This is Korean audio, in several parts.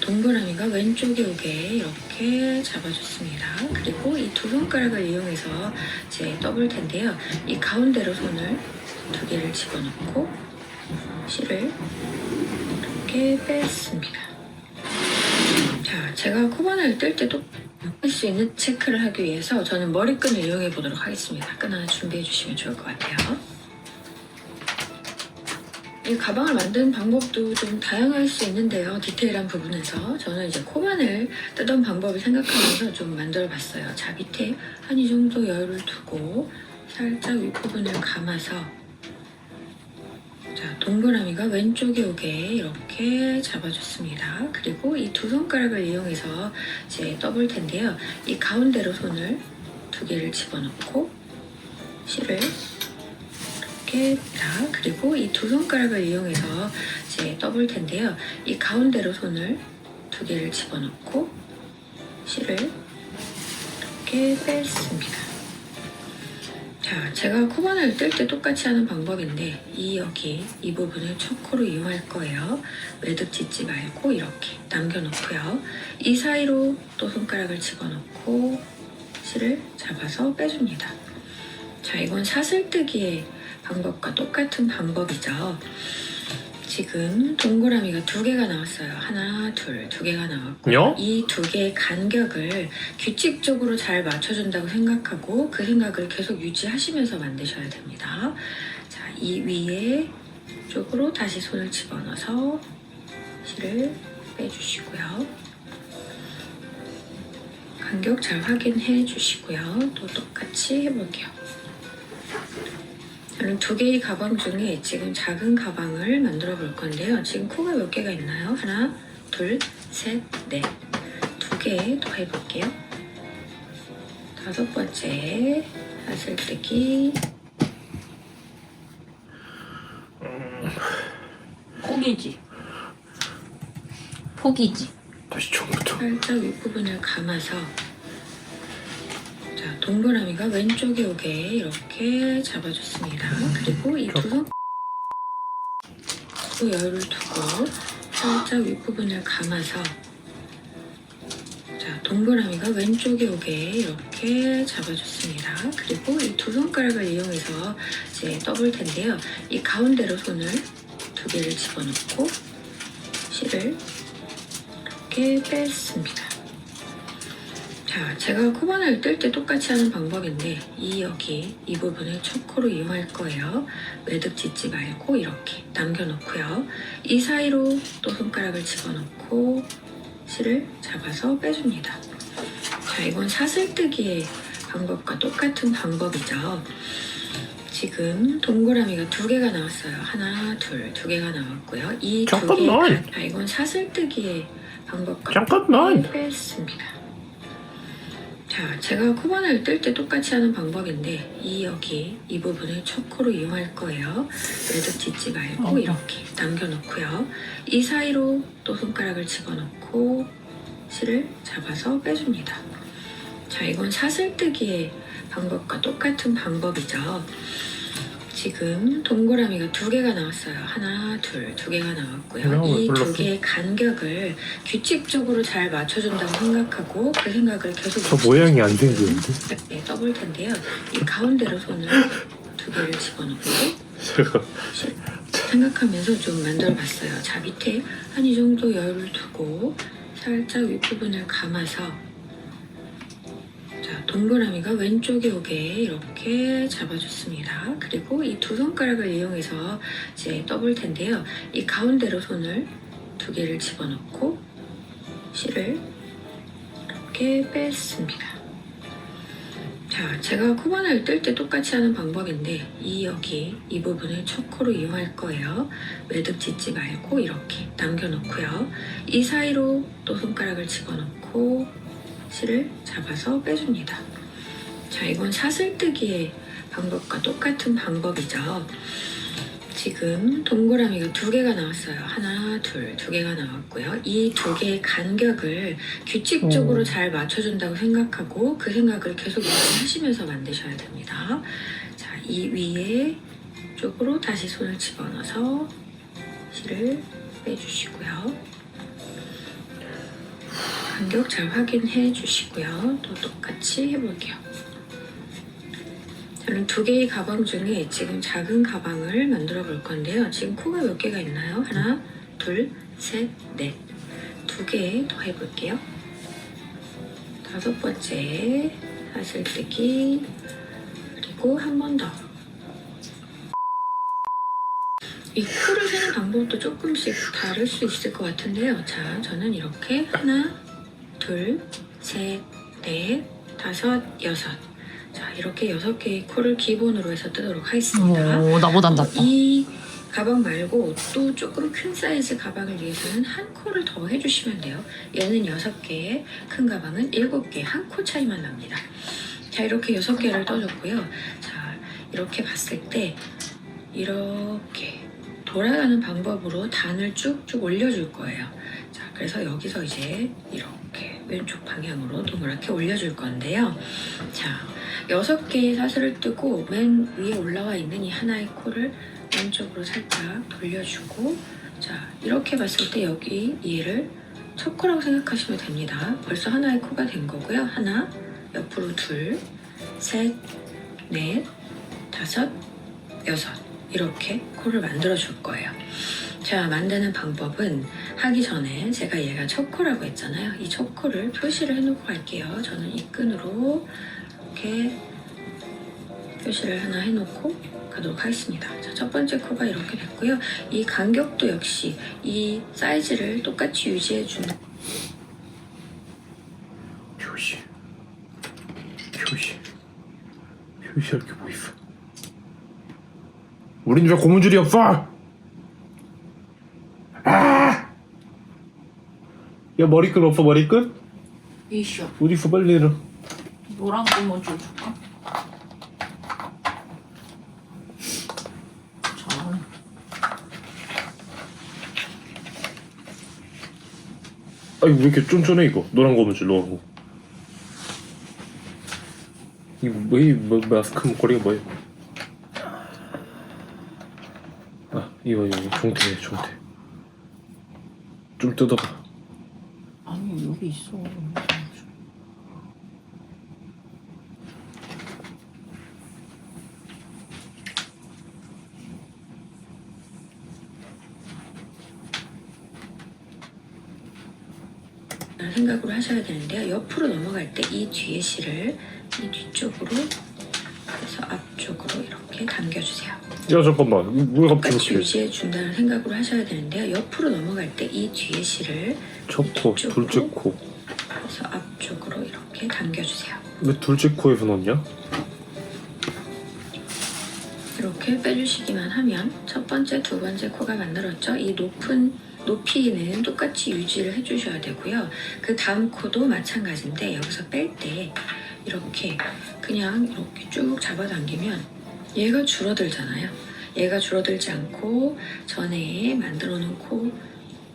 동그라미가 왼쪽에 오게 이렇게 잡아줬습니다. 그리고 이 두 손가락을 이용해서 이제 떠볼 텐데요. 이 가운데로 손을 두 개를 집어넣고 실을 이렇게 뺐습니다. 자, 제가 코바늘 뜰 때도 할 수 있는 체크를 하기 위해서 저는 머리끈을 이용해 보도록 하겠습니다. 끈 하나 준비해 주시면 좋을 것 같아요. 이 가방을 만드는 방법도 좀 다양할 수 있는데요. 디테일한 부분에서 저는 이제 코바늘 뜨던 방법을 생각하면서 좀 만들어 봤어요. 자, 밑에 한 이 정도 여유를 두고 살짝 윗부분을 감아서 자, 동그라미가 왼쪽에 오게 이렇게 잡아줬습니다. 그리고 이 두 손가락을 이용해서 이제 떠볼 텐데요. 이 가운데로 손을 두 개를 집어넣고 실을 이렇게 그리고 이 두 손가락을 이용해서 이제 떠볼 텐데요. 이 가운데로 손을 두 개를 집어넣고 실을 이렇게 뺐습니다. 자, 제가 코바늘 뜰 때 똑같이 하는 방법인데 여기 이 부분을 초코로 이용할 거예요. 매듭 짓지 말고 이렇게 남겨놓고요. 이 사이로 또 손가락을 집어넣고 실을 잡아서 빼줍니다. 자, 이건 사슬뜨기의 방법과 똑같은 방법이죠. 지금 동그라미가 두 개가 나왔어요. 하나, 둘, 두 개가 나왔고 이 두 개의 간격을 규칙적으로 잘 맞춰준다고 생각하고 그 생각을 계속 유지하시면서 만드셔야 됩니다. 자, 이 위에 쪽으로 다시 손을 집어넣어서 실을 빼주시고요. 간격 잘 확인해 주시고요. 또 똑같이 해볼게요. 저는 두 개의 가방 중에 지금 작은 가방을 만들어 볼 건데요. 지금 코가 몇 개가 있나요? 하나, 둘, 셋, 넷. 두 개 더 해볼게요. 다섯 번째 사슬뜨기. 포기지. 다시 처음부터. 살짝 윗부분을 감아서 자, 동그라미가 왼쪽에 오게 이렇게 잡아줬습니다. 그리고 이 두 손 여유를 두고 살짝 윗부분을 감아서 자, 동그라미가 왼쪽에 오게 이렇게 잡아줬습니다. 그리고 이 두 손가락을 이용해서 이제 떠볼 텐데요. 이 가운데로 손을 두 개를 집어넣고 실을 이렇게 뺐습니다. 자, 제가 코바늘 뜰 때 똑같이 하는 방법인데 여기 이 부분을 초코로 이용할 거예요. 매듭 짓지 말고 이렇게 남겨놓고요. 이 사이로 또 손가락을 집어넣고 실을 잡아서 빼줍니다. 자, 이건 사슬뜨기의 방법과 똑같은 방법이죠. 지금 동그라미가 두 개가 나왔어요. 하나, 둘, 두 개가 나왔고요. 이 두 개, 이건 사슬뜨기의 방법과 뺐습니다. 자, 제가 코바늘 뜰 때 똑같이 하는 방법인데 여기 이 부분을 초코로 이용할 거예요. 매듭 짓지 말고 이렇게 남겨놓고요. 이 사이로 또 손가락을 집어넣고 실을 잡아서 빼줍니다. 자, 이건 사슬뜨기의 방법과 똑같은 방법이죠. 지금 동그라미가 두 개가 나왔어요. 하나, 둘, 두 개가 나왔고요. 이 두 개의 간격을 규칙적으로 잘 맞춰준다고 생각하고 그 생각을 계속 저 모양이 안 생기는데? 네, 떠볼 텐데요. 이 가운데로 손을 두 개를 집어넣고 생각하면서 좀 만들어봤어요. 자, 밑에 한 이 정도 여유를 두고 살짝 윗부분을 감아서 자, 동그라미가 왼쪽에 오게 이렇게 잡아줬습니다. 그리고 이 두 손가락을 이용해서 이제 떠볼 텐데요. 이 가운데로 손을 두 개를 집어넣고 실을 이렇게 뺐습니다. 자, 제가 코바늘 뜰 때 똑같이 하는 방법인데 여기 이 부분을 초코로 이용할 거예요. 매듭 짓지 말고 이렇게 남겨놓고요. 이 사이로 또 손가락을 집어넣고 실을 잡아서 빼줍니다. 자, 이건 사슬뜨기의 방법과 똑같은 방법이죠. 지금 동그라미가 두 개가 나왔어요. 하나, 둘, 두 개가 나왔고요. 이 두 개의 간격을 규칙적으로 잘 맞춰준다고 생각하고 그 생각을 계속 유지하시면서 만드셔야 됩니다. 자, 이 위에 쪽으로 다시 손을 집어넣어서 실을 빼주시고요. 간격 잘 확인해 주시고요. 또 똑같이 해볼게요. 저는 2개의 가방 중에 지금 작은 가방을 만들어 볼 건데요. 지금 코가 몇 개가 있나요? 하나, 둘, 셋, 넷. 2개 더 해볼게요. 5번째 사슬뜨기, 그리고 한 번 더. 이 코를 세는 방법도 조금씩 다를 수 있을 것 같은데요. 자, 저는 이렇게 하나, 둘, 셋, 넷, 다섯, 여섯. 자, 이렇게 6개의 코를 기본으로 해서 뜨도록 하겠습니다. 오, 나보단 낫다. 이 가방 말고 또 조금 큰 사이즈 가방을 위해서는 한 코를 더 해주시면 돼요. 얘는 6개, 큰 가방은 7개, 한 코 차이만 납니다. 자, 이렇게 6개를 떠줬고요. 자, 이렇게 봤을 때 이렇게 돌아가는 방법으로 단을 쭉쭉 올려줄 거예요. 자, 그래서 여기서 이제 이렇게 왼쪽 방향으로 동그랗게 올려줄 건데요. 자, 6개의 사슬을 뜨고 맨 위에 올라와 있는 이 하나의 코를 왼쪽으로 살짝 돌려주고, 자, 이렇게 봤을 때 여기 얘를 첫 코라고 생각하시면 됩니다. 벌써 하나의 코가 된 거고요. 하나, 옆으로 둘, 셋, 넷, 다섯, 여섯. 이렇게 코를 만들어 줄 거예요. 자, 만드는 방법은 하기 전에 제가 얘가 첫 코라고 했잖아요. 이 첫 코를 표시를 해놓고 갈게요. 저는 이 끈으로 이렇게 표시를 하나 해놓고 가도록 하겠습니다. 자, 첫 번째 코가 이렇게 됐고요. 이 간격도 역시 이 사이즈를 똑같이 유지해 주는 표시할 게 뭐 있어? 우린 왜 고무줄이 없어? 아! 야, 머리끈 없어, 머리끈? 이쇼. 어디 있어, 빨리 내려. 노란 거 먼저 줄까? 자, 아니, 왜 이렇게 쫀쫀해, 이거? 노란 고무줄, 노란 거. 이 마스크 목걸이가 뭐야? 아, 이거 종태네, 종태. 좀 뜯어봐. 아니 여기 있어. 생각으로 하셔야 되는데요. 옆으로 넘어갈 때 이 뒤에 실을 이 뒤쪽으로, 그래서 앞쪽으로 이렇게 당겨주세요. 야, 잠깐만. 왜 갑자기 똑같이 이렇게. 유지해 준다는 생각으로 하셔야 되는데요. 옆으로 넘어갈 때 이 뒤에 실을 첫 코, 둘째 코. 그래서 앞쪽으로 이렇게 당겨주세요. 왜 둘째 코에서 넣냐? 이렇게 빼주시기만 하면 첫 번째, 두 번째 코가 만들었죠. 이 높이는 똑같이 유지를 해주셔야 되고요. 그 다음 코도 마찬가지인데 여기서 뺄 때 이렇게 그냥 이렇게 쭉 잡아당기면 얘가 줄어들잖아요. 얘가 줄어들지 않고 전에 만들어 놓은 코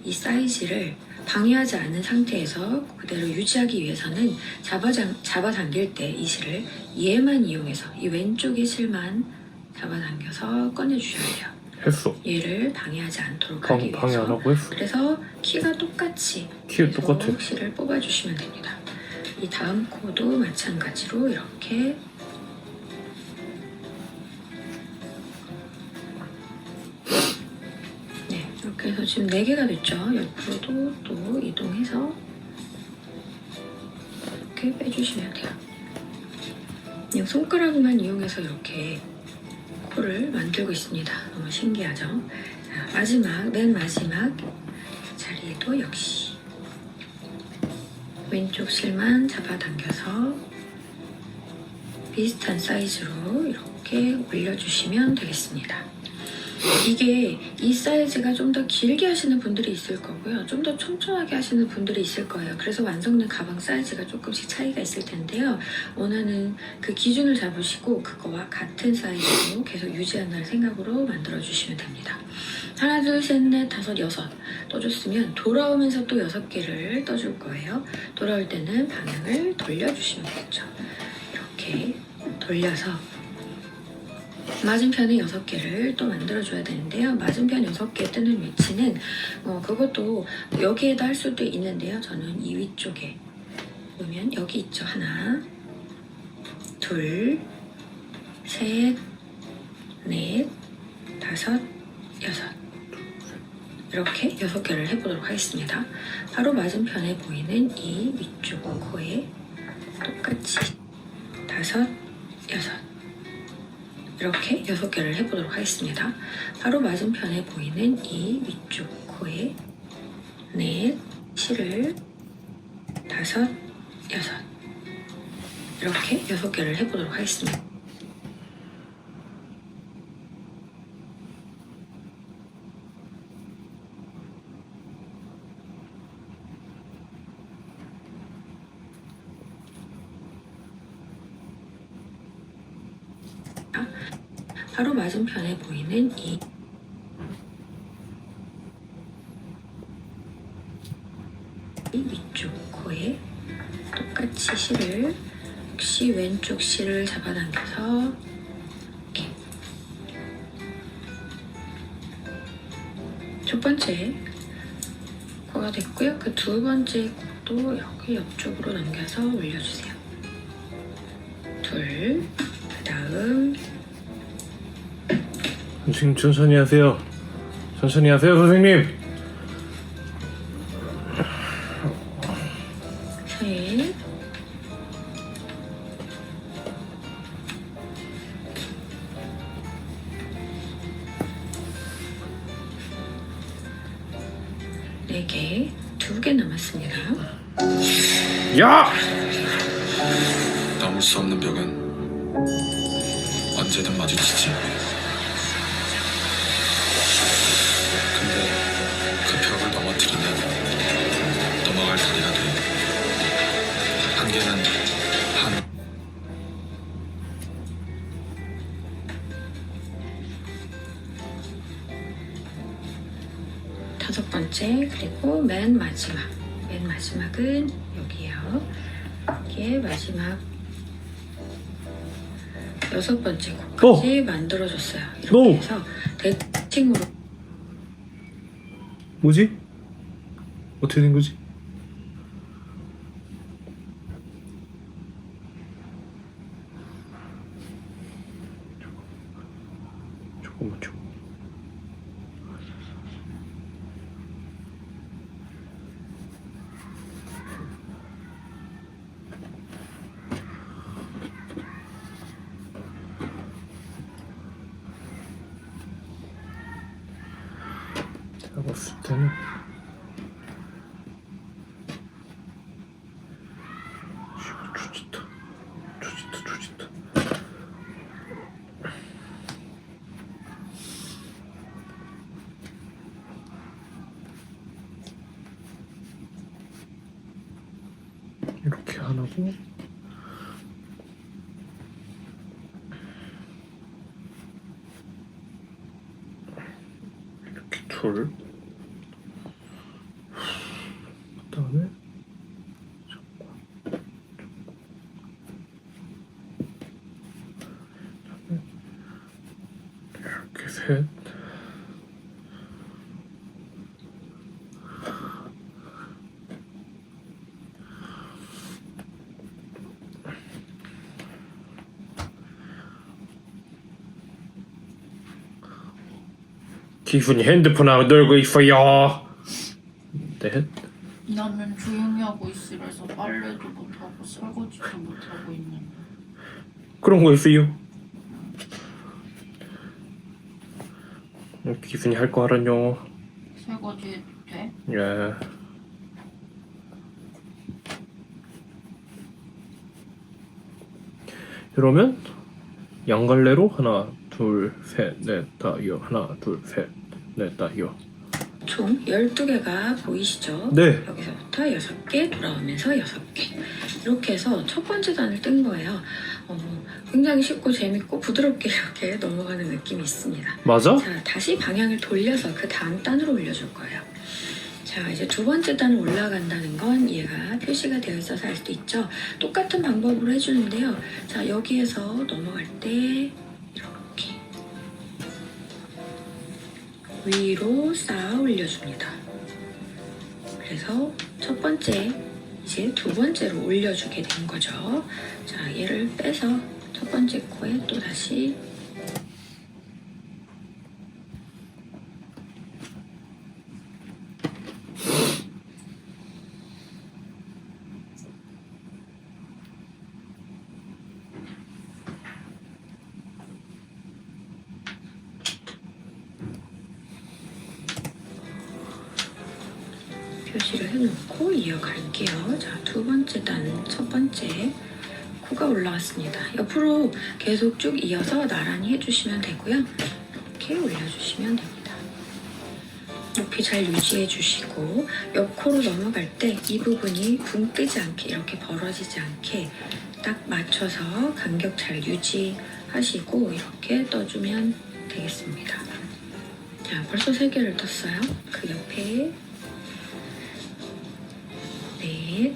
이 사이즈를 방해하지 않는 상태에서 그대로 유지하기 위해서는 잡아당길 때 이 실을 얘만 이용해서 이 왼쪽의 실만 잡아당겨서 꺼내주셔야 돼요. 했어. 얘를 방해하지 않도록 하기 위해서. 방해 안 하고 했어. 그래서 키가 똑같이 키가 똑같아. 실을 뽑아주시면 됩니다. 이 다음 코도 마찬가지로 이렇게 이렇게 해서 지금 4개가 됐죠. 옆으로도 또 이동해서 이렇게 빼주시면 돼요. 그냥 손가락만 이용해서 이렇게 코를 만들고 있습니다. 너무 신기하죠? 자, 맨 마지막 자리에도 역시 왼쪽 실만 잡아당겨서 비슷한 사이즈로 이렇게 올려주시면 되겠습니다. 이게 이 사이즈가 좀 더 길게 하시는 분들이 있을 거고요. 좀 더 촘촘하게 하시는 분들이 있을 거예요. 그래서 완성된 가방 사이즈가 조금씩 차이가 있을 텐데요. 오늘은 그 기준을 잡으시고 그거와 같은 사이즈로 계속 유지한다는 생각으로 만들어주시면 됩니다. 하나, 둘, 셋, 넷, 다섯, 여섯 떠줬으면 돌아오면서 또 6개를 떠줄 거예요. 돌아올 때는 방향을 돌려주시면 되겠죠. 이렇게 돌려서 맞은편에 6개를 또 만들어줘야 되는데요. 맞은편 6개 뜨는 위치는 그것도 여기에다 할 수도 있는데요. 저는 이 위쪽에 보면 여기 있죠. 하나, 둘, 셋, 넷, 다섯, 여섯. 이렇게 6개를 해보도록 하겠습니다. 바로 맞은편에 보이는 이 위쪽 코에 똑같이 다섯, 여섯. 이렇게 6개를 해보도록 하겠습니다. 바로 맞은편에 보이는 이 위쪽 코에 넷, 실을 다섯, 여섯. 이렇게 6개를 해보도록 하겠습니다. 바로 맞은편에 보이는 이 위쪽 코에 똑같이 실을 역시 왼쪽 실을 잡아당겨서 이렇게 첫 번째 코가 됐고요. 그 두 번째 코도 여기 옆쪽으로 넘겨서 올려주세요. 둘, 그 다음 선생님 천천히 하세요. 천천히 하세요, 선생님. 셋, 네 개, 2개 남았습니다. 야! 넘을 수 없는 벽은 언제든 마주치지. 근데 그 벽을 넘어뜨리면 넘어갈 다리가 돼. 한계는 한 다섯 번째, 그리고 맨 마지막은 여기에요. 여기에 마지막 6번째 곡까지 만들어줬어요. 이렇게 해서 대칭으로 뭐지? 어떻게 된 거지? 조금만. 제가 봤을 때는 조지타. 이렇게 하나고 이렇게 둘. 그다음에 이렇게 셋. 기분이 핸드폰하고 놀고 있어요. 넷. 나는 조용히 하고 있으래서 빨래도 못하고 설거지도 못하고 있는데. 그런 거 있어요. 기분이 할 거 하라뇨. 설거지 해도 돼? 예. 이러면 양갈래로 하나, 둘, 셋, 넷, 다, 여. 하나, 둘, 셋, 넷, 다, 여. 총 12개가 보이시죠? 네. 여기서부터 6개 돌아오면서 6개 이렇게 해서 첫 번째 단을 뜬 거예요. 굉장히 쉽고 재밌고 부드럽게 이렇게 넘어가는 느낌이 있습니다. 맞아? 자, 다시 방향을 돌려서 그 다음 단으로 올려줄 거예요. 자, 이제 두 번째 단 올라간다는 건 얘가 표시가 되어 있어서 알 수도 있죠. 똑같은 방법으로 해주는데요. 자, 여기에서 넘어갈 때 이렇게 위로 쌓아 올려줍니다. 그래서 첫 번째, 이제 두 번째로 올려주게 된 거죠. 자, 얘를 빼서 첫 번째 코에 또 다시 표시를 해놓고 이어갈게요. 자, 두 번째 단, 첫 번째 코가 올라왔습니다. 옆으로 계속 쭉 이어서 나란히 해주시면 되고요. 이렇게 올려주시면 됩니다. 높이 잘 유지해 주시고 옆 코로 넘어갈 때 이 부분이 붕 뜨지 않게 이렇게 벌어지지 않게 딱 맞춰서 간격 잘 유지하시고 이렇게 떠주면 되겠습니다. 자, 벌써 3개를 떴어요. 그 옆에 넷,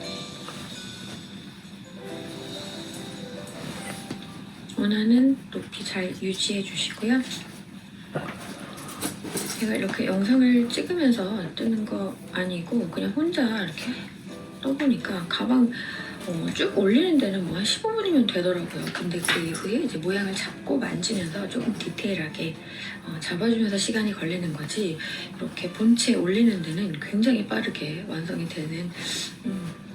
원하는 높이 잘 유지해 주시고요. 제가 이렇게 영상을 찍으면서 뜨는 거 아니고 그냥 혼자 이렇게 떠보니까 가방 쭉 올리는 데는 뭐 한 15분이면 되더라고요. 근데 그 이후에 이제 모양을 잡고 만지면서 조금 디테일하게 잡아주면서 시간이 걸리는 거지 이렇게 본체 올리는 데는 굉장히 빠르게 완성이 되는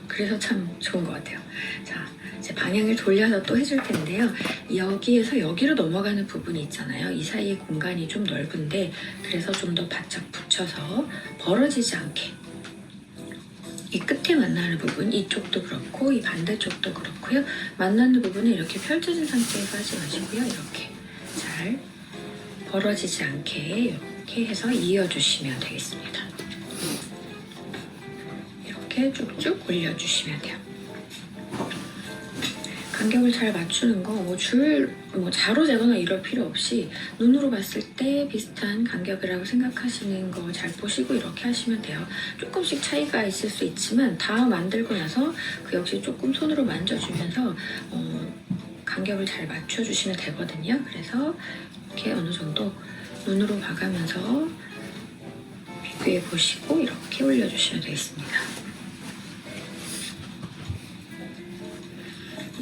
그래서 참 좋은 것 같아요. 자, 이제 방향을 돌려서 또 해줄 텐데요. 여기에서 여기로 넘어가는 부분이 있잖아요. 이 사이에 공간이 좀 넓은데 그래서 좀 더 바짝 붙여서 벌어지지 않게 이 끝에 만나는 부분, 이쪽도 그렇고 이 반대쪽도 그렇고요. 만나는 부분은 이렇게 펼쳐진 상태에서 하지 마시고요. 이렇게 잘 벌어지지 않게 이렇게 해서 이어주시면 되겠습니다. 이렇게 쭉쭉 올려주시면 돼요. 간격을 잘 맞추는 거 뭐 자로 재거나 이럴 필요 없이 눈으로 봤을 때 비슷한 간격이라고 생각하시는 거 잘 보시고 이렇게 하시면 돼요. 조금씩 차이가 있을 수 있지만 다 만들고 나서 그 역시 조금 손으로 만져주면서 간격을 잘 맞춰주시면 되거든요. 그래서 이렇게 어느 정도 눈으로 봐가면서 비교해 보시고 이렇게 올려주시면 되겠습니다.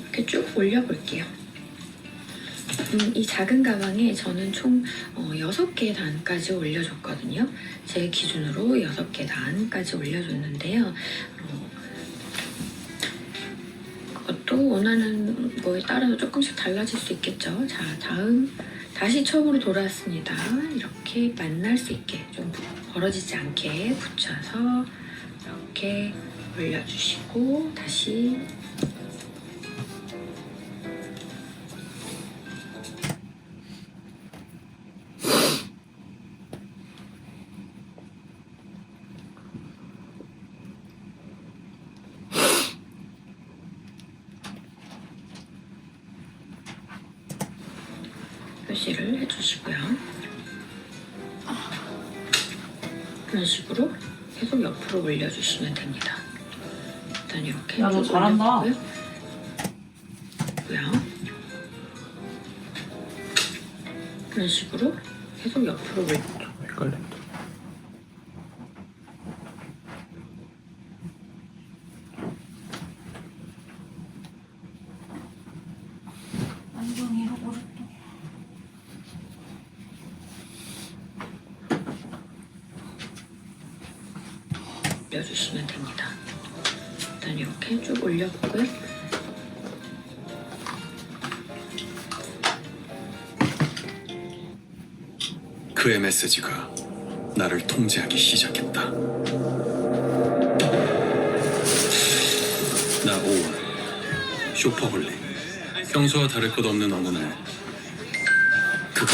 이렇게 쭉 올려볼게요. 이 작은 가방에 저는 총 6개 단까지 올려줬거든요. 제 기준으로 6개 단까지 올려줬는데요. 그것도 원하는 거에 따라서 조금씩 달라질 수 있겠죠. 자, 다음 다시 처음으로 돌아왔습니다. 이렇게 만날 수 있게 좀 벌어지지 않게 붙여서 이렇게 올려주시고 다시 표시를 해주시고요. 이런 식으로 계속 옆으로 올려주시면 됩니다. 일단 이렇게 야, 너 쭉 잘한다. 올려주고요. 이런 식으로 계속 옆으로 올려. 좀 헷갈린다. 완전 잃어버렸다. 올려주시면 됩니다. 일단 이렇게 쭉 올려보고요. 그의 메시지가 나를 통제하기 시작했다. 나 오원, 쇼퍼홀리. 평소와 다를 것 없는 어느 날 그가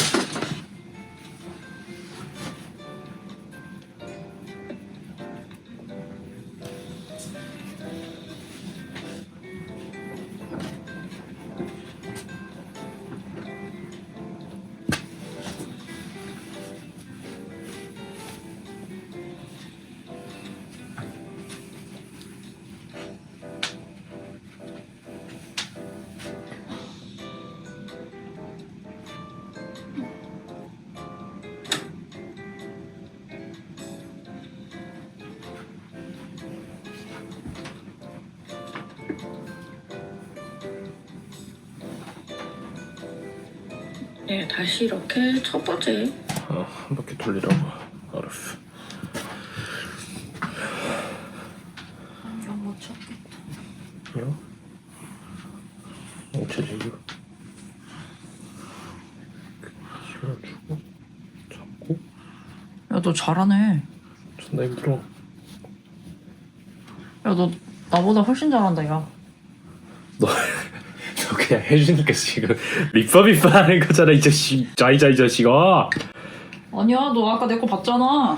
네, 다시 이렇게 첫 번째 한 바퀴 돌리라고. 알았어. 완전 못 찾겠다. 야, 엉쳐지고 실어주고 잡고. 야, 너 잘하네. 존나 힘들어. 야, 너 나보다 훨씬 잘한다, 야. 너 그냥 해주니까 지금 립서비스 하는 거잖아 이 자식. 자이자 이 자식아. 아니야, 너 아까 내 거 봤잖아.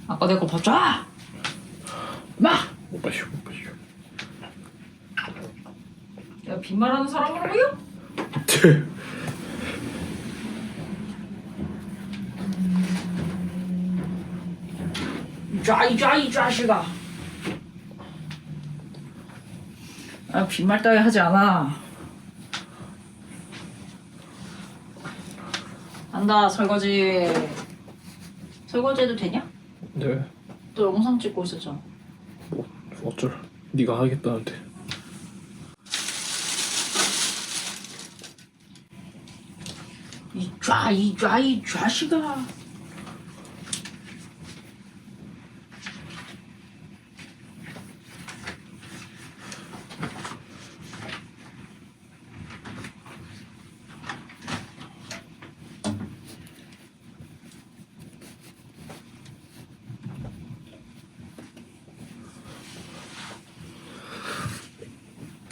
아까 내 거 봤잖아. 마! 못 마셔 못 마셔. 야, 빈말하는 사람으로 보여? 이 자식아. 아, 빈말 따위 하지 않아. 한다, 설거지. 설거지 해도 되냐? 네. 또 영상 찍고 있었잖아. 뭐 어쩔. 네가 하겠다는데. 이 자식아.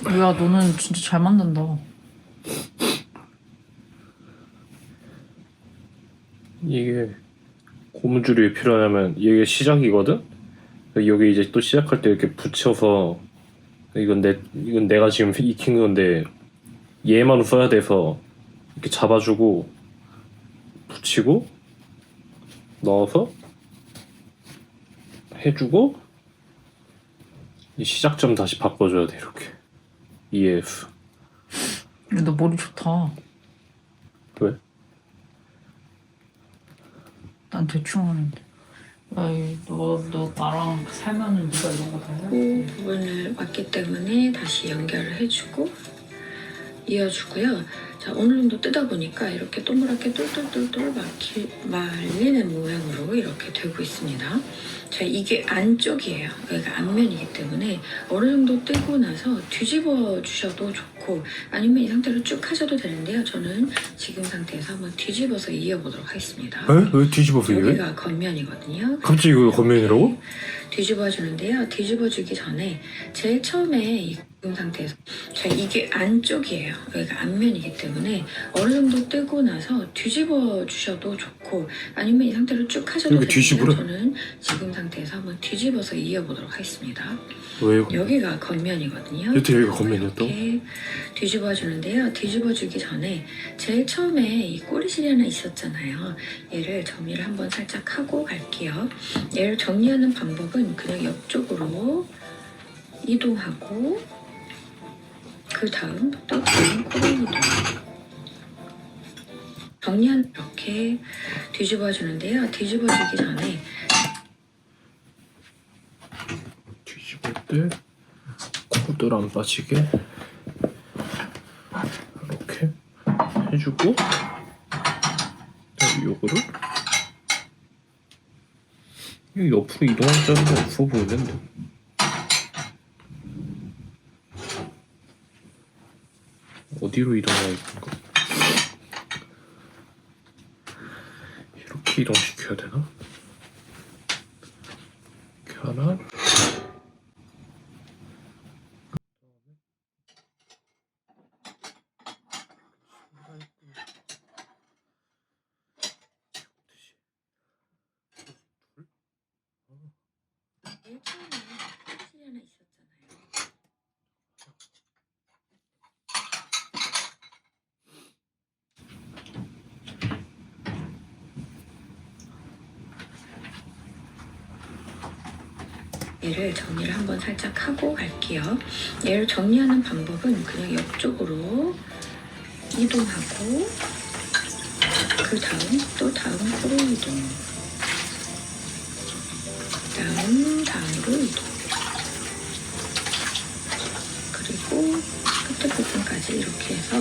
야, 너는 진짜 잘 만든다. 이게 고무줄이 왜 필요하냐면 이게 시작이거든. 여기 이제 또 시작할 때 이렇게 붙여서 이건 내가 지금 익힌 건데 얘만 써야 돼서 이렇게 잡아주고 붙이고 넣어서 해주고 이 시작점 다시 바꿔줘야 돼 이렇게. EF. 야, 너 머리 좋다. 왜? 난 대충 하는데. 야, 너 나랑 살면은 네가 이런 거 다 해야 그 돼. 부분을 왔기 때문에 다시 연결을 해주고 이어주고요. 자, 어느 정도 뜯어 보니까 이렇게 동그랗게 똘똘똘똘 말리는 모양으로 이렇게 되고 있습니다. 자, 이게 안쪽이에요. 여기가 앞면이기 때문에 어느 정도 뜨고 나서 뒤집어 주셔도 좋고 아니면 이 상태로 쭉 하셔도 되는데요. 저는 지금 상태에서 한번 뒤집어서 이어보도록 하겠습니다. 에? 왜 뒤집어서 이래? 여기가 겉면이거든요. 갑자기 이거 겉면이라고? 뒤집어 주는데요. 뒤집어 주기 전에 제일 처음에 이 상태에서 자, 이게 안쪽이에요. 여기가 앞면이기 때문에 어느 정도 뜨고 나서 뒤집어 주셔도 좋고 아니면 이 상태로 쭉 하셔도 이렇게 되는데요. 뒤집으래? 저는 지금 상태에서 한번 뒤집어서 이어보도록 하겠습니다. 왜 이거? 여기가 겉면이거든요. 여태 여기가 겉면이었다고? 이렇게 뒤집어 주는데요. 뒤집어 주기 전에 제일 처음에 이 꼬리실이 하나 있었잖아요. 얘를 정리를 한번 살짝 하고 갈게요. 얘를 정리하는 방법은 그냥 옆쪽으로 이동하고 그 다음 또 다른 코로 이동. 정리한 이렇게 뒤집어 주는데요. 뒤집어 주기 전에 뒤집을 때 코들 안 빠지게 이렇게 해주고 요거를 이 옆으로 이동할 자리가 없어 보이는데 어디로 이동해야 될까? 이렇게 이동시켜야 되나? 이렇게 하나 제일 처음에 꼬리실이 하나 있었잖아요. 얘를 정리를 한번 살짝 하고 갈게요. 얘를 정리하는 방법은 그냥 옆쪽으로 이동하고 그 다음 또 다음 코로 이동. 다음으로 이동. 그리고 끝에 부분까지 이렇게 해서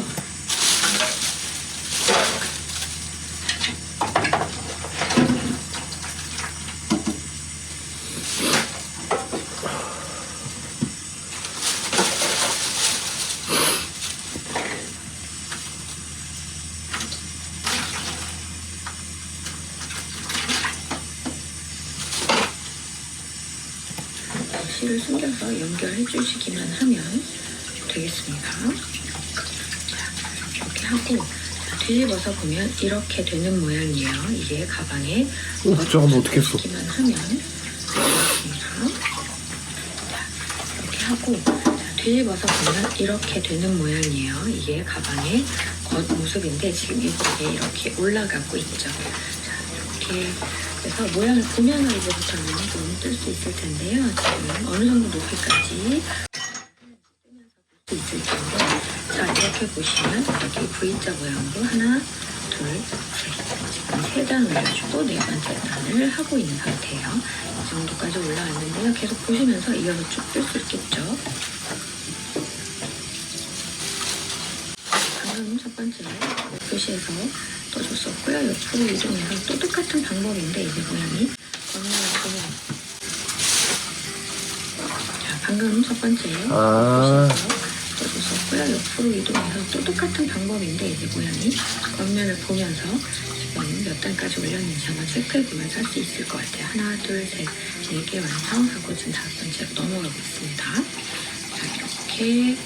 글씨를 숨겨서 연결해 주시기만 하면 되겠습니다. 자, 이렇게 하고 자, 뒤집어서 보면 이렇게 되는 모양이에요. 이게 가방에 잠깐만, 어떻게 했어? 주기만 하면 되겠습니다. 자, 이렇게 하고 자, 뒤집어서 보면 이렇게 되는 모양이에요. 이게 가방의 겉모습인데 지금 이쪽에 이렇게 올라가고 있죠. 자, 이렇게 그래서 모양을 보면서 이제부터는 좀 뜰 수 있을 텐데요. 지금 어느 정도 높이까지 뜰 수 있을 텐데 자, 이렇게 보시면 여기 V자 모양으로 하나, 둘, 셋 지금 3단 올려주고 4번째 단을 하고 있는 상태예요. 이 정도까지 올라왔는데요. 계속 보시면서 이어서 쭉 뜰 수 있겠죠. 방금 첫 번째 표시에서 떠줬었고요. 옆으로 이동해서 또 똑같은 방법인데 이제 모양이 겉면을 보면 자, 방금 첫 번째 아. 표시에서 떠줬었고요. 옆으로 이동해서 또 똑같은 방법인데 이제 모양이 겉면을 보면서 지금 몇 단까지 올렸는지 한번 체크해보면서 할 수 있을 것 같아요. 하나, 둘, 셋, 4개 완성하고 지금 5번째로 넘어가고 있습니다. 자, 이렇게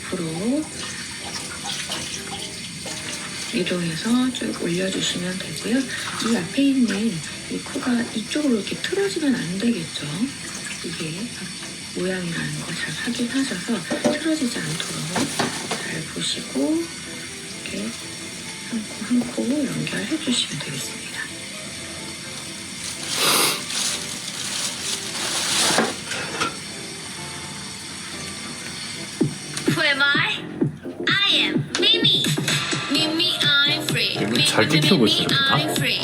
앞으로 이동해서 쭉 올려주시면 되고요. 이 앞에 있는 이 코가 이쪽으로 이렇게 틀어지면 안 되겠죠. 이게 모양이라는 걸 잘 확인하셔서 틀어지지 않도록 잘 보시고 이렇게 한 코 연결해 주시면 되겠습니다. Who am I? I am Mimi. Mimi, I'm free. Mimi 잘 찍히고 있어, 이렇게 다? I'm free.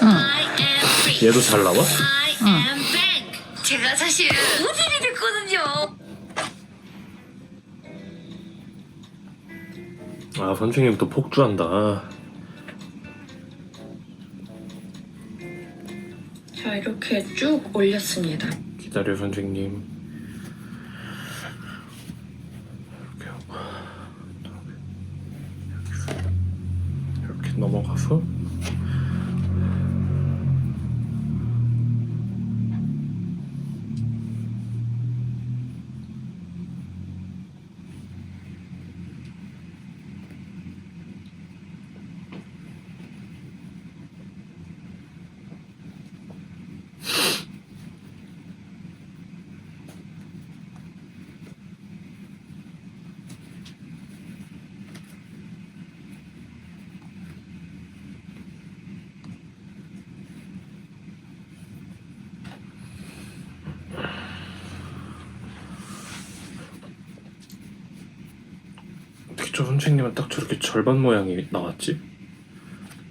I am free. 얘도 잘 나와? I am bank. 제가 사실 모델이 됐거든요. 아, 선생님부터 폭주한다. 자, 이렇게 쭉 올렸습니다. 기다려, 선생님. 이렇게 하고 이렇게 넘어가서 어떻게 저 선생님은 딱 저렇게 절반 모양이 나왔지?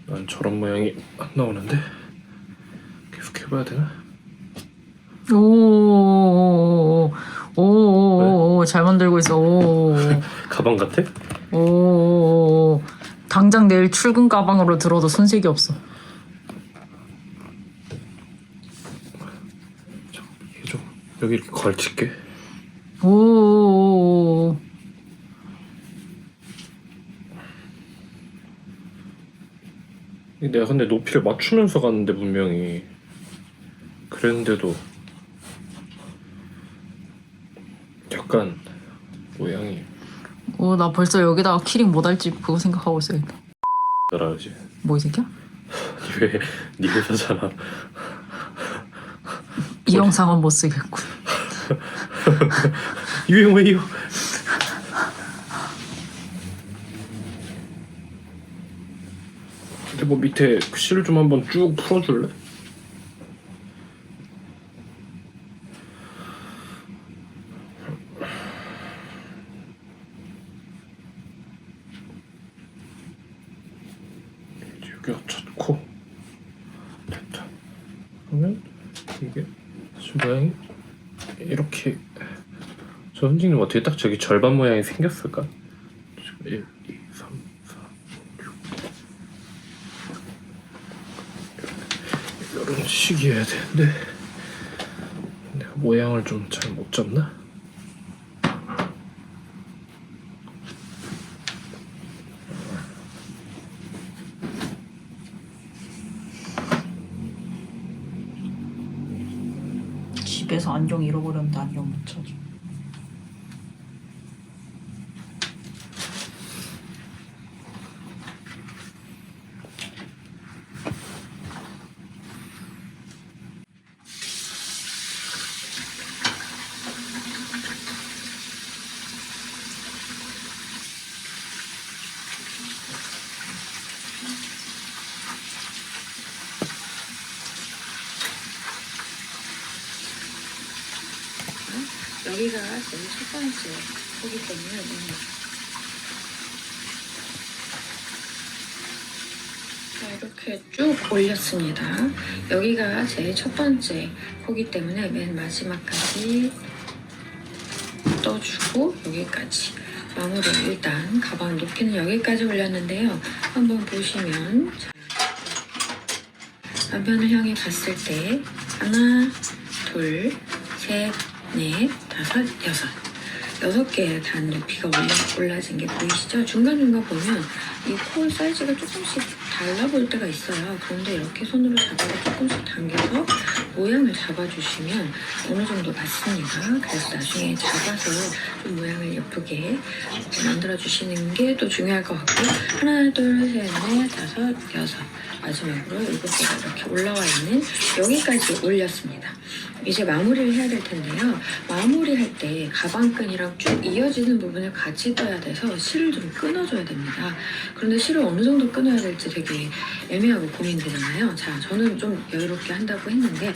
난 저런 모양이 안 나오는데 계속 해봐야 되나? 오, 잘 만들고 있어. 오, 가방 같아? 오, 당장 내일 출근 가방으로 들어도 손색이 없어. 이게 좀 여기 이렇게 걸칠게. 오, 내가 근데 높이를 맞추면서 갔는데 분명히 그랬는데도 약간 모양이 오, 나 벌써 여기다가 키링 못 할지 그거 생각하고 있어야겠다. 따라하지. 뭐 이 새끼야? 왜 네 회사잖아. 이 영상은 못 쓰겠고. 유행어예요. 근데 뭐 밑에 글씨를 좀 한번 쭉 풀어줄래? 여기가 첫 코. 됐다. 그러면 이게 지금 모양이 이렇게 저 선생님 어떻게 딱 저기 절반 모양이 생겼을까? 1, 2, 3, 4, 5, 6 이런 식이어야 되는데 내가 모양을 좀 잘 못 잡나? 집에서 안경 잃어버렸는데 안경 못 찾아. 여기가 제일 첫 번째 거기 때문에 자, 이렇게 쭉 올렸습니다. 여기가 제일 첫 번째 코기 때문에 맨 마지막까지 떠주고 여기까지 마무리. 일단 가방 높이는 여기까지 올렸는데요. 한번 보시면 자, 남편을 향해 봤을 때 하나, 둘, 셋, 넷, 다섯, 여섯 개의 단 높이가 올라진 게 보이시죠? 중간중간 보면 이 코 사이즈가 조금씩 달라 보일 때가 있어요. 그런데 이렇게 손으로 잡아서 조금씩 당겨서 모양을 잡아주시면 어느 정도 맞습니다. 그래서 나중에 잡아서 좀 모양을 예쁘게 만들어주시는 게 또 중요할 것 같고, 하나, 둘, 셋, 넷, 다섯, 여섯, 마지막으로 7개가 이렇게 올라와 있는 여기까지 올렸습니다. 이제 마무리를 해야 될 텐데요. 마무리할 때 가방끈이랑 쭉 이어지는 부분을 같이 떠야 돼서 실을 좀 끊어줘야 됩니다. 그런데 실을 어느 정도 끊어야 될지 되게 애매하고 고민되잖아요. 자, 저는 좀 여유롭게 한다고 했는데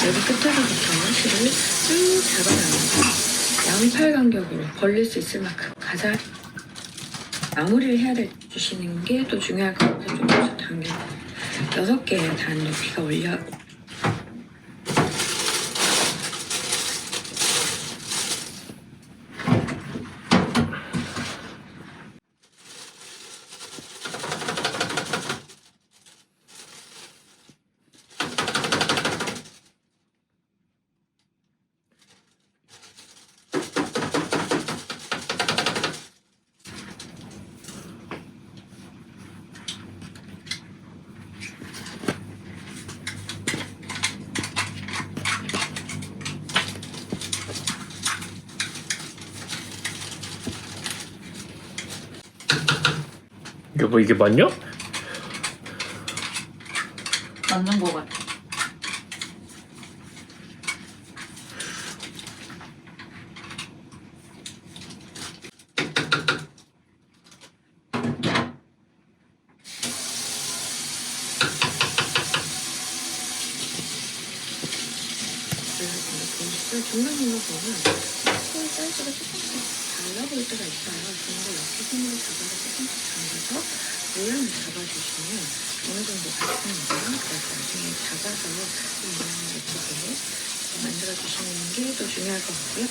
여기 끝에서부터 실을 쭉 잡아나가서 양팔 간격으로 벌릴 수 있을 만큼 가장 마무리를 해야 될 주시는 게 또 중요할 것 같아요. 조금씩 당겨. 6개의 단 높이가 올려 여보 이게 맞냐? 맞는 거 같아. 중간중간 보면 손 사이즈가 조금씩 달라 보일 때가 있어요. 그런데 이렇게 손으로 잡아서 조금씩 담가서 모양을 잡아주시면 어느 정도 같습니다. 그래서 나중에 잡아서 이 모양을 예쁘게 만들어주시는 게 또 중요할 것 같고요.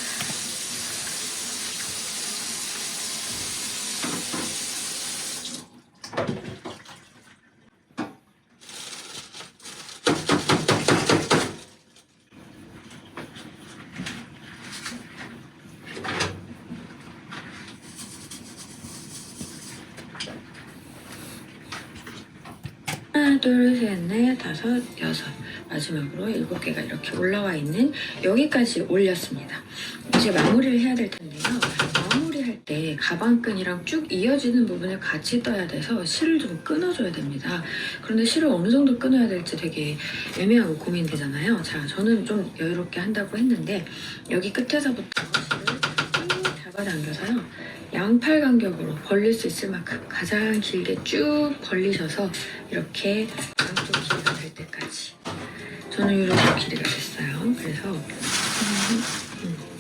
하나, 둘, 셋, 넷, 다섯, 여섯. 마지막으로 7개가 이렇게 올라와 있는 여기까지 올렸습니다. 이제 마무리를 해야 될 텐데요. 마무리할 때 가방끈이랑 쭉 이어지는 부분을 같이 떠야 돼서 실을 좀 끊어줘야 됩니다. 그런데 실을 어느 정도 끊어야 될지 되게 애매하고 고민되잖아요. 자, 저는 좀 여유롭게 한다고 했는데 여기 끝에서부터 실을 쭉 잡아당겨서요. 양팔 간격으로 벌릴 수 있을 만큼 가장 길게 쭉 벌리셔서 이렇게 양쪽 길이가 될 때까지 저는 이 정도 길이가 됐어요. 그래서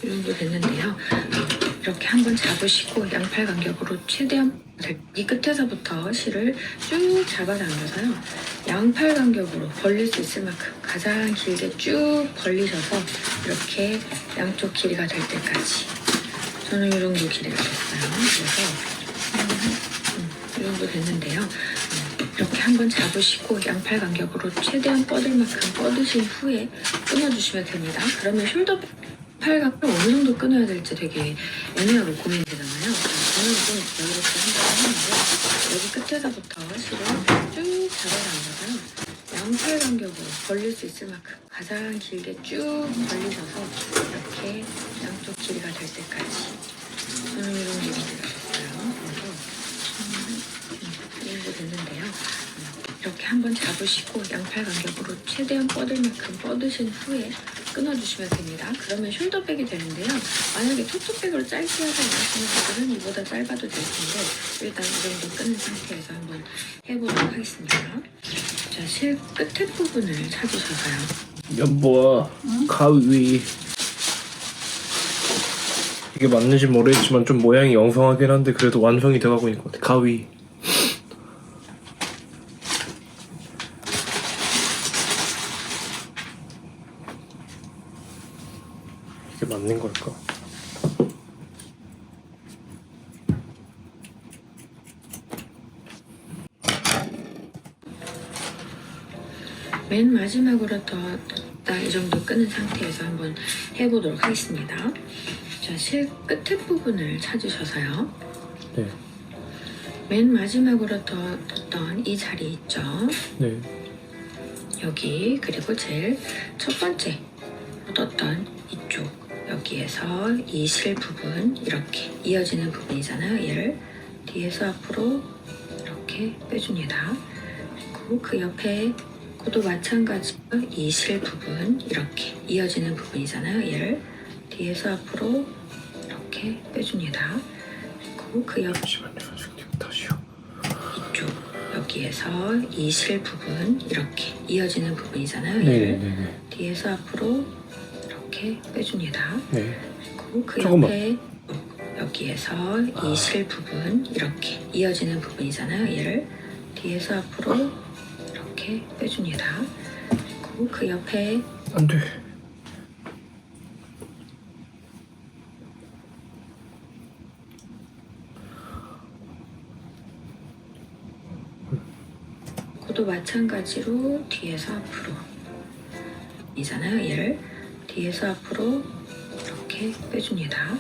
이 정도 됐는데요. 이렇게 한번 잡으시고 양팔 간격으로 최대한 이 끝에서부터 실을 쭉 잡아당겨서요. 양팔 간격으로 벌릴 수 있을 만큼 가장 길게 쭉 벌리셔서 이렇게 양쪽 길이가 될 때까지 저는 이 정도 길이가 됐어요. 그래서 이 정도 됐는데요. 이렇게 한번 잡으시고 양팔 간격으로 최대한 뻗을 만큼 뻗으신 후에 끊어주시면 됩니다. 그러면 숄더 팔 간격 어느 정도 끊어야 될지 되게 애매하고 고민되잖아요. 저는 좀 여유롭게 한다고 했는데 여기 끝에서부터 실을 쭉 잡아당겨서요. 양팔 간격으로 벌릴 수 있을 만큼 가장 길게 쭉 벌리셔서 이렇게 양쪽 길이가 될 때까지 저는 이 정도 길이가 됐어요. 그래서 이 정도 됐는데요. 이렇게 한번 잡으시고 양팔 간격으로 최대한 뻗을 만큼 뻗으신 후에 끊어주시면 됩니다. 그러면 숄더백이 되는데요. 만약에 토트백으로 짧게 하지 않으시는 분들은 이보다 짧아도 될 텐데 일단 이 정도 끊은 상태에서 한번 해보도록 하겠습니다. 자, 실 끝에 부분을 찾으셔서요. 여보아 가위 이게 맞는지 모르겠지만 좀 모양이 엉성하긴 한데 그래도 완성이 돼가고 있는 것 같아. 가위 이게 맞는 걸까? 맨 마지막으로 더 딱 이 정도 끄는 상태에서 한번 해보도록 하겠습니다. 자, 실 끝에 부분을 찾으셔서요. 네. 맨 마지막으로 뒀던 이 자리 있죠? 네. 여기 그리고 제일 첫 번째 뒀던 이쪽 여기에서 이 실 부분 이렇게 이어지는 부분이잖아요. 얘를 뒤에서 앞으로 이렇게 빼줍니다. 그리고 그 옆에 그도 마찬가지로 이 실 부분 이렇게 이어지는 부분이잖아요. 얘를 뒤에서 앞으로 이렇게 빼줍니다. 그리고 그 옆 잠시만요. 다시요. 이쪽 여기에서 이 실 부분 이렇게 이어지는 부분이잖아요. 얘를 네네네. 뒤에서 앞으로 이렇게 빼줍니다. 네. 그리고 그 조금만. 옆에 여기에서 이 실 부분 이렇게 이어지는 부분이잖아요. 얘를 뒤에서 앞으로 이렇게 이렇게 빼줍니다. 그리고 그 옆에 안 돼. 그도 마찬가지로 뒤에서 앞으로 이잖아요. 얘를 뒤에서 앞으로 이렇게 빼줍니다.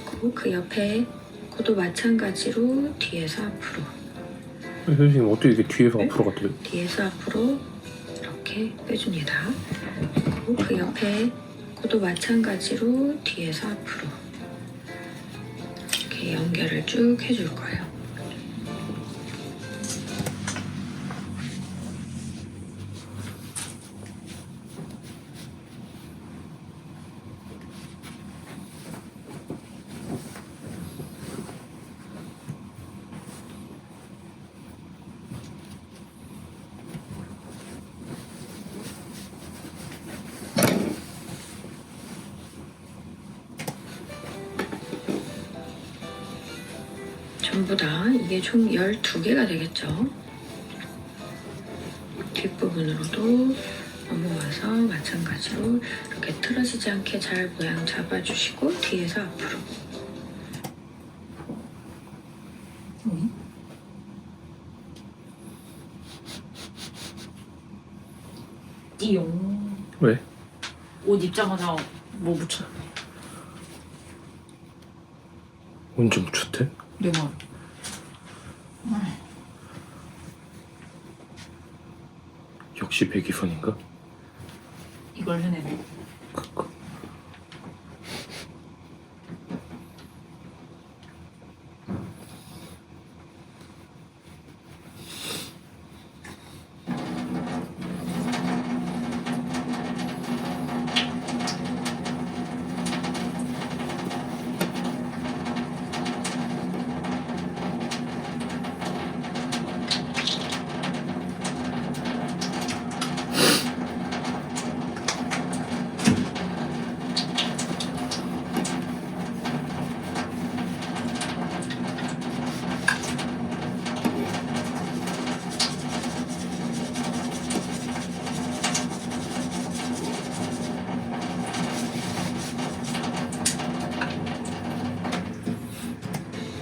그리고 그 옆에 그도 마찬가지로 뒤에서 앞으로 선생님 어떻게 이게 뒤에서 네? 앞으로 갔대요? 뒤에서 앞으로 이렇게 빼줍니다. 그리고 그 옆에 그도 마찬가지로 뒤에서 앞으로 이렇게 연결을 쭉 해줄 거예요. 전부 다 이게 총 12개가 되겠죠. 뒷부분으로도 넘어와서 마찬가지로 이렇게 틀어지지 않게 잘 모양 잡아주시고 뒤에서 앞으로 띠용. 왜? 옷 입자마자 뭐 붙여? 언제 묻혔대? 내 말. 역시 백이선인가? 이걸 해내네. 그거.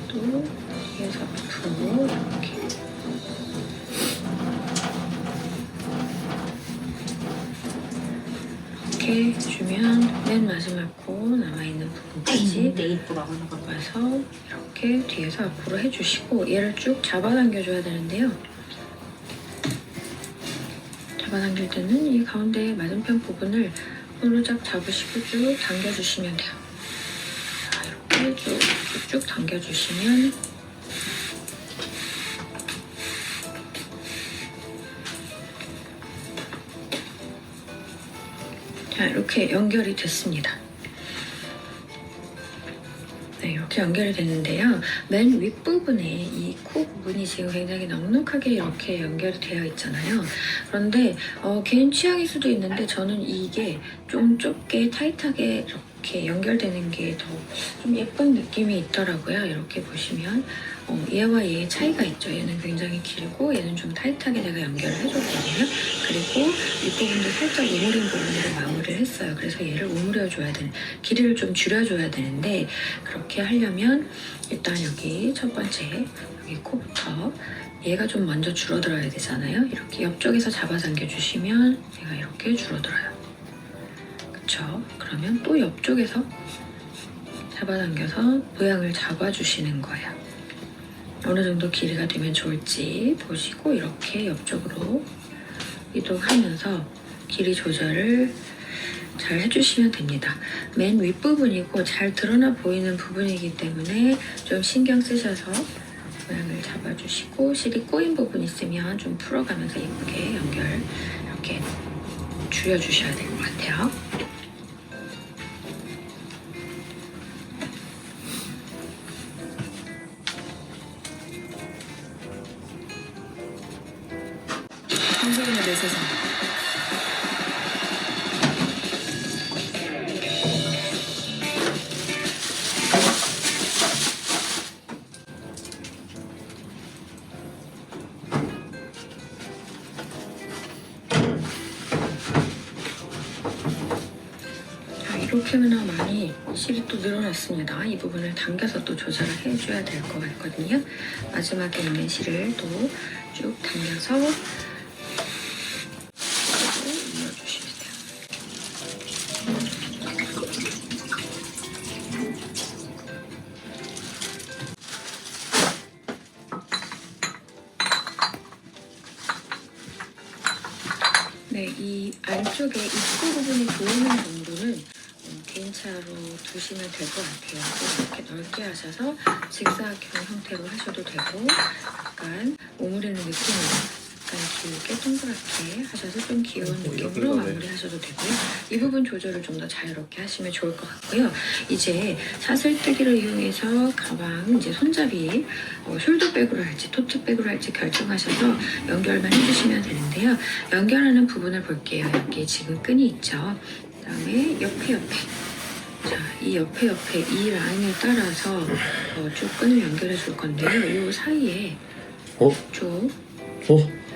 또 뒤에서 앞으로 이렇게 이렇게 해주면 맨 마지막 코 남아있는 부분까지 내 이쁘다. 와서 이렇게 뒤에서 앞으로 해주시고 얘를 쭉 잡아당겨줘야 되는데요. 잡아당길 때는 이 가운데 맞은편 부분을 손으로 쫙 잡으시고 쭉 당겨주시면 돼요. 자, 이렇게 쭉 당겨주시면 자, 이렇게 연결이 됐습니다. 네, 이렇게 연결이 됐는데요. 맨 윗부분에 이 코 부분이 지금 굉장히 넉넉하게 이렇게 연결이 되어 있잖아요. 그런데 개인 취향일 수도 있는데 저는 이게 좀 좁게 타이트하게 이렇게 연결되는 게 더 좀 예쁜 느낌이 있더라고요. 이렇게 보시면 얘와 얘의 차이가 있죠. 얘는 굉장히 길고 얘는 좀 타이트하게 제가 연결을 해줬거든요. 그리고 윗부분도 살짝 오므린 부분으로 마무리를 했어요. 그래서 얘를 오므려줘야 되는, 길이를 좀 줄여줘야 되는데 그렇게 하려면 일단 여기 첫 번째 여기 코부터 얘가 좀 먼저 줄어들어야 되잖아요. 이렇게 옆쪽에서 잡아당겨 주시면 얘가 이렇게 줄어들어요. 그쵸? 그러면 또 옆쪽에서 잡아당겨서 모양을 잡아주시는 거예요. 어느 정도 길이가 되면 좋을지 보시고 이렇게 옆쪽으로 이동하면서 길이 조절을 잘 해주시면 됩니다. 맨 윗부분이고 잘 드러나 보이는 부분이기 때문에 좀 신경 쓰셔서 모양을 잡아주시고 실이 꼬인 부분 있으면 좀 풀어가면서 예쁘게 연결 이렇게 줄여주셔야 될 것 같아요. 선생님의 내 세상. 이렇게나 많이 실이 또 늘어났습니다. 이 부분을 당겨서 또 조절을 해줘야 될 것 같거든요. 마지막에 있는 실을 또 쭉 당겨서 눌러주시면 돼요. 네, 이 안쪽에 입구 부분이 보이는 정도는 개인차로 두시면 될 것 같아요. 이렇게 넓게 하셔서 직사각형 형태로 하셔도 되고 약간 오므리는 느낌으로 약간 길게 동그랗게 하셔서 좀 귀여운 느낌으로 마무리하셔도 되고요. 이 부분 조절을 좀 더 자유롭게 하시면 좋을 것 같고요. 이제 사슬뜨기를 이용해서 가방 이제 손잡이 숄더백으로 할지 토트백으로 할지 결정하셔서 연결만 해주시면 되는데요. 연결하는 부분을 볼게요. 여기 지금 끈이 있죠. 그다음에 옆에 자, 이 옆에 이 라인에 따라서 쭉 끈을 연결해 줄 건데요. 이 사이에 쭉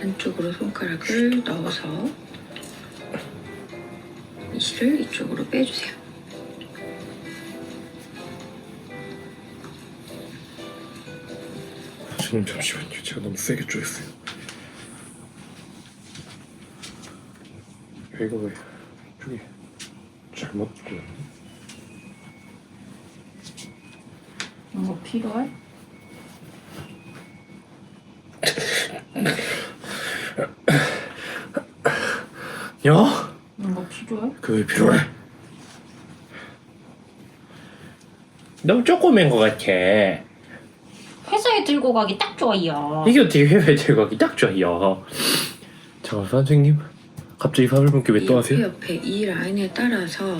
안쪽으로 손가락을 넣어서 이 실을 이쪽으로 빼주세요. 선생님 잠시만요. 제가 너무 세게 조였어요. 이거 왜 저기 잘못 조였네? 이거 필요해? 야? 이거 필요해? 그게 필요해? 너무 조그맨 것 같아. 회사에 들고 가기 딱 좋아요. 이게 어떻게 회사에 들고 가기 딱 좋아요. 잠깐 선생님 갑자기 사물분께 왜 또 하세요? 옆에 이 라인에 따라서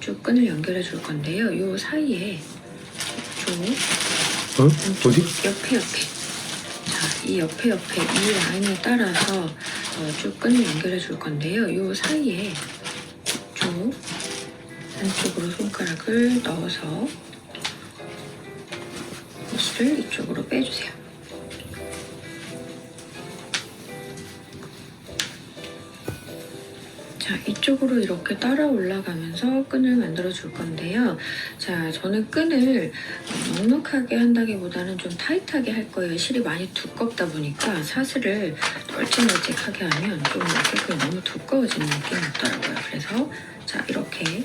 쭉 끈을 연결해 줄 건데요. 이 사이에 쭉 어디? 옆에 자, 이 옆에 이 라인에 따라서 쭉 끈을 연결해 줄 건데요. 이 사이에 쭉 안쪽으로 손가락을 넣어서 이 실을 이쪽으로 빼주세요. 자, 이쪽으로 이렇게 따라 올라가면서 끈을 만들어 줄 건데요. 자, 저는 끈을 넉넉하게 한다기보다는 좀 타이트하게 할 거예요. 실이 많이 두껍다 보니까 사슬을 널찍널찍하게 하면 좀 이렇게 끈이 너무 두꺼워지는 느낌이 있더라고요. 그래서 자, 이렇게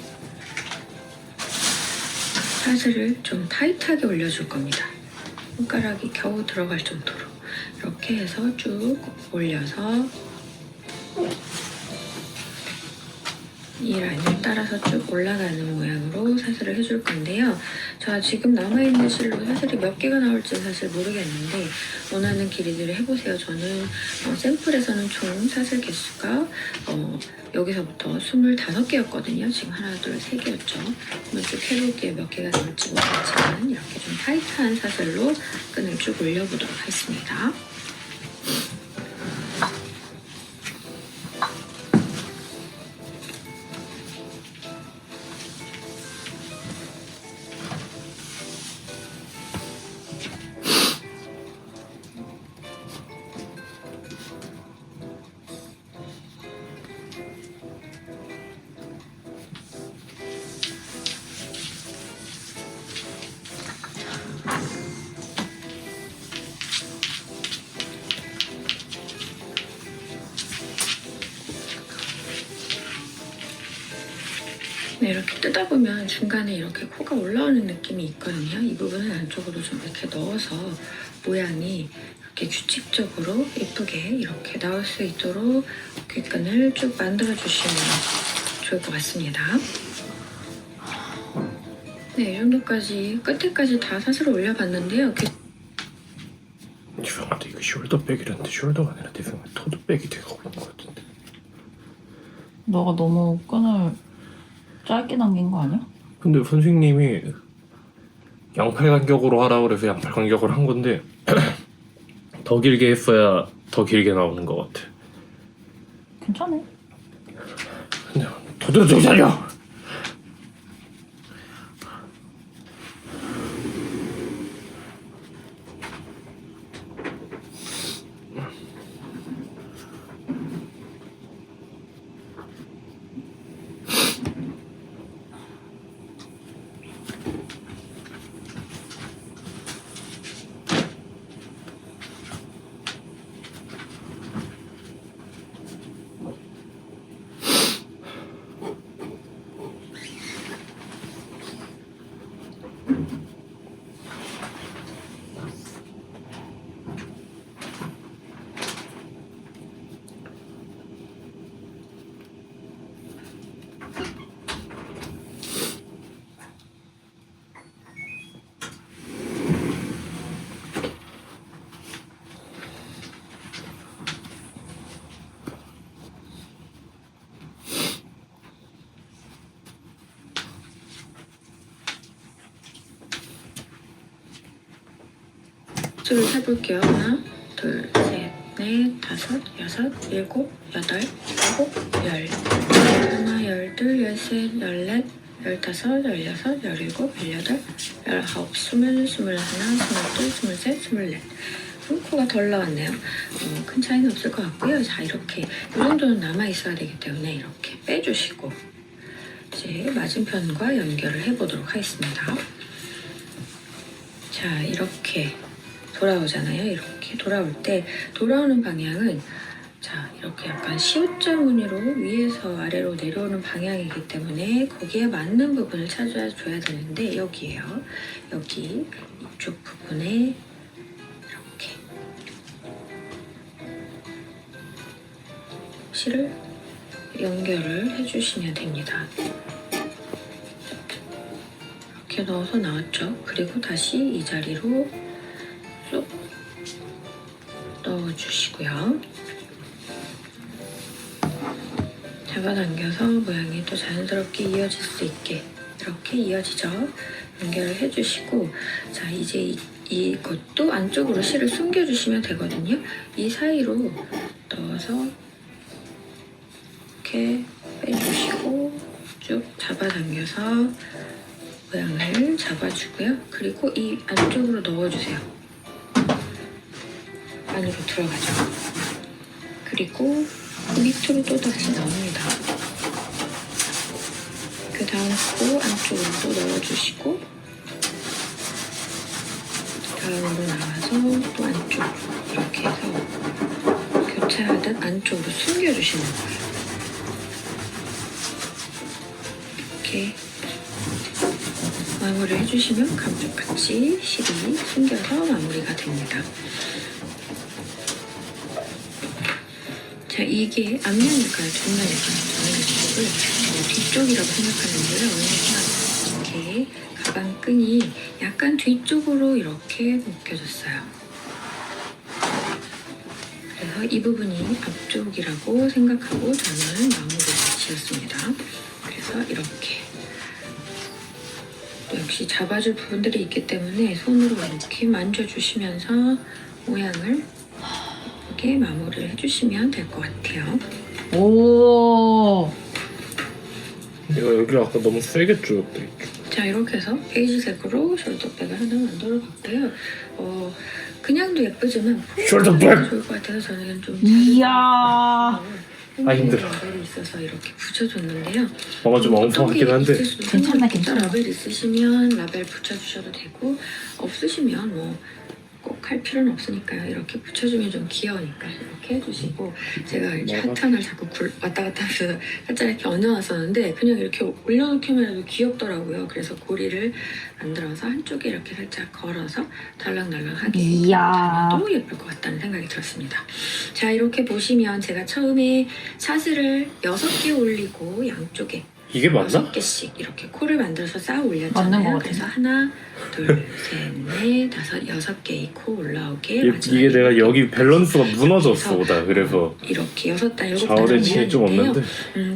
사슬을 좀 타이트하게 올려줄 겁니다. 손가락이 겨우 들어갈 정도로 이렇게 해서 쭉 올려서 이 라인을 따라서 쭉 올라가는 모양으로 사슬을 해줄 건데요. 자, 지금 남아있는 실로 사슬이 몇 개가 나올지 사실 모르겠는데 원하는 길이들을 해보세요. 저는 샘플에서는 총 사슬 개수가 여기서부터 25개였거든요. 지금 하나, 둘, 세 개였죠. 한번 쭉 해볼게요. 몇 개가 나올지 모르겠지만 이렇게 좀 타이트한 사슬로 끈을 쭉 올려보도록 하겠습니다. 네, 이렇게 뜯다 보면 중간에 이렇게 코가 올라오는 느낌이 있거든요. 이 부분을 안쪽으로 좀 이렇게 넣어서 모양이 이렇게 규칙적으로 예쁘게 이렇게 나올 수 있도록 끈을 쭉 만들어 주시면 좋을 것 같습니다. 네, 이 정도까지 끝에까지 다 사슬을 올려봤는데요. 죄송한데 이거 숄더백이란데 숄더가 아니라 내 생각에 토드백이 돼가고 있는 것 같은데. 너가 너무 끈을 짧게 남긴 거 아니야? 근데 선생님이 양팔 간격으로 하라 그래서 양팔 간격으로 한 건데 더 길게 했어야 더 길게 나오는 것 같아. 괜찮아. 근데 더더더 좀 살려. 줄을 세볼게요. 하나, 둘, 셋, 넷, 다섯, 여섯, 일곱, 여덟, 일곱, 열. 하나, 열둘, 열셋, 열넷, 열다섯, 열여섯, 열일곱, 열여덟, 열아홉, 스물, 스물하나, 스물둘, 스물셋, 스물넷. 코가 덜 나왔네요. 큰 차이는 없을 것 같고요. 자, 이렇게 이 정도는 남아있어야 되기 때문에 이렇게 빼주시고 이제 맞은편과 연결을 해보도록 하겠습니다. 자, 이렇게 돌아오잖아요. 이렇게 돌아올 때 돌아오는 방향은 자, 이렇게 약간 C자 무늬로 위에서 아래로 내려오는 방향이기 때문에 거기에 맞는 부분을 찾아줘야 되는데 여기에요. 여기 이쪽 부분에 이렇게 실을 연결을 해주시면 됩니다. 이렇게 넣어서 나왔죠. 그리고 다시 이 자리로 쏙 넣어주시고요. 잡아당겨서 모양이 또 자연스럽게 이어질 수 있게 이렇게 이어지죠. 연결을 해주시고 자, 이제 이것도 안쪽으로 실을 숨겨주시면 되거든요. 이 사이로 넣어서 이렇게 빼주시고 쭉 잡아당겨서 모양을 잡아주고요. 그리고 이 안쪽으로 넣어주세요. 안으로 들어가죠. 그리고 밑으로 또 다시 넣습니다. 그 다음 코 안쪽으로 또 넣어주시고 다음으로 나와서 또 안쪽으로 이렇게 해서 교차하듯 안쪽으로 숨겨주시는 거예요. 이렇게 마무리를 해주시면 감쪽같이 실이 숨겨서 마무리가 됩니다. 자, 이게 앞면일까요? 뒷면일까요? 저는 이쪽을 뒤쪽이라고 생각하는데요. 왜냐면 이렇게 가방끈이 약간 뒤쪽으로 이렇게 묶여졌어요. 그래서 이 부분이 앞쪽이라고 생각하고 저는 마무리를 지었습니다. 그래서 이렇게 또 역시 잡아줄 부분들이 있기 때문에 손으로 이렇게 만져주시면서 모양을 이렇게 마무리를 해주시면 될 것 같아요. 오. 이거 여기를 아까 너무 세게 줄였다. 자, 이렇게 해서 베이지색으로 숄더백을 하나 만들어 봤고요. 그냥도 예쁘지만 숄더백! 좋을 것 같아서 저는 좀 이야. 힘들어. 라벨이 있어서 이렇게 붙여줬는데요. 뭔가 좀 엉성하긴 한데 괜찮아, 괜찮아. 라벨 있으시면 라벨 붙여주셔도 되고 없으시면 뭐 꼭 할 필요는 없으니까요. 이렇게 붙여주면 좀 귀여우니까 이렇게 해주시고 제가 이렇게 핫한을 자꾸 왔다 갔다 하면서 살짝 이렇게 얹어놨었는데 그냥 이렇게 올려놓기만 해도 귀엽더라고요. 그래서 고리를 만들어서 한쪽에 이렇게 살짝 걸어서 달랑달랑하게 이야. 또 예쁠 것 같다는 생각이 들었습니다. 자, 이렇게 보시면 제가 처음에 사슬을 6개 올리고 양쪽에 이게 맞나? 6개씩 이렇게 코를 만들어서 쌓아 맞는 올렸잖아요. 것 그래서 하나, 둘, 셋, 넷, 다섯, 6개의 코 올라오게 이게 내가 여기 밸런스가 무너졌어 보다. 그래서 이렇게 6단, 7단을 좌우대칭이 좀 없는데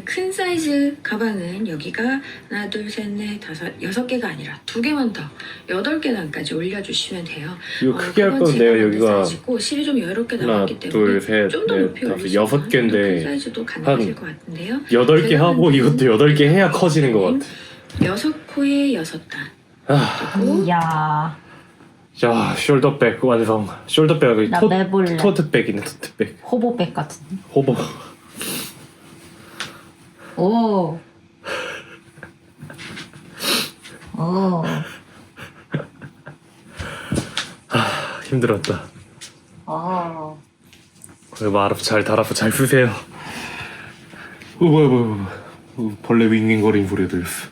큰 사이즈 가방은 여기가 하나, 둘, 셋, 넷, 다섯, 6개가 아니라 2개만 더 8계단까지 올려주시면 돼요. 이거 크게 할 거면 내가 여기가 실이 좀 여유롭게 하나, 나왔기 때문에 둘, 셋, 좀 더 넷, 높이 다섯, 올리시면 6개인데 큰 사이즈도 가능하실 한 것 같은데요. 8개 하고 이것도 8개 해야 커지는 것 같아. 6코에 6단. 아, 그리고 이야. 야, 숄더백 완성. 숄더백이 나 매볼래. 토트백이네, 토트백. 호보백 같은. 호버. 오. 오. 힘들었다. 어. 그래, 말아서 잘 달아서 잘 쓰세요. 뭐야. 벌레 윙윙거리는 소리가 들렸어.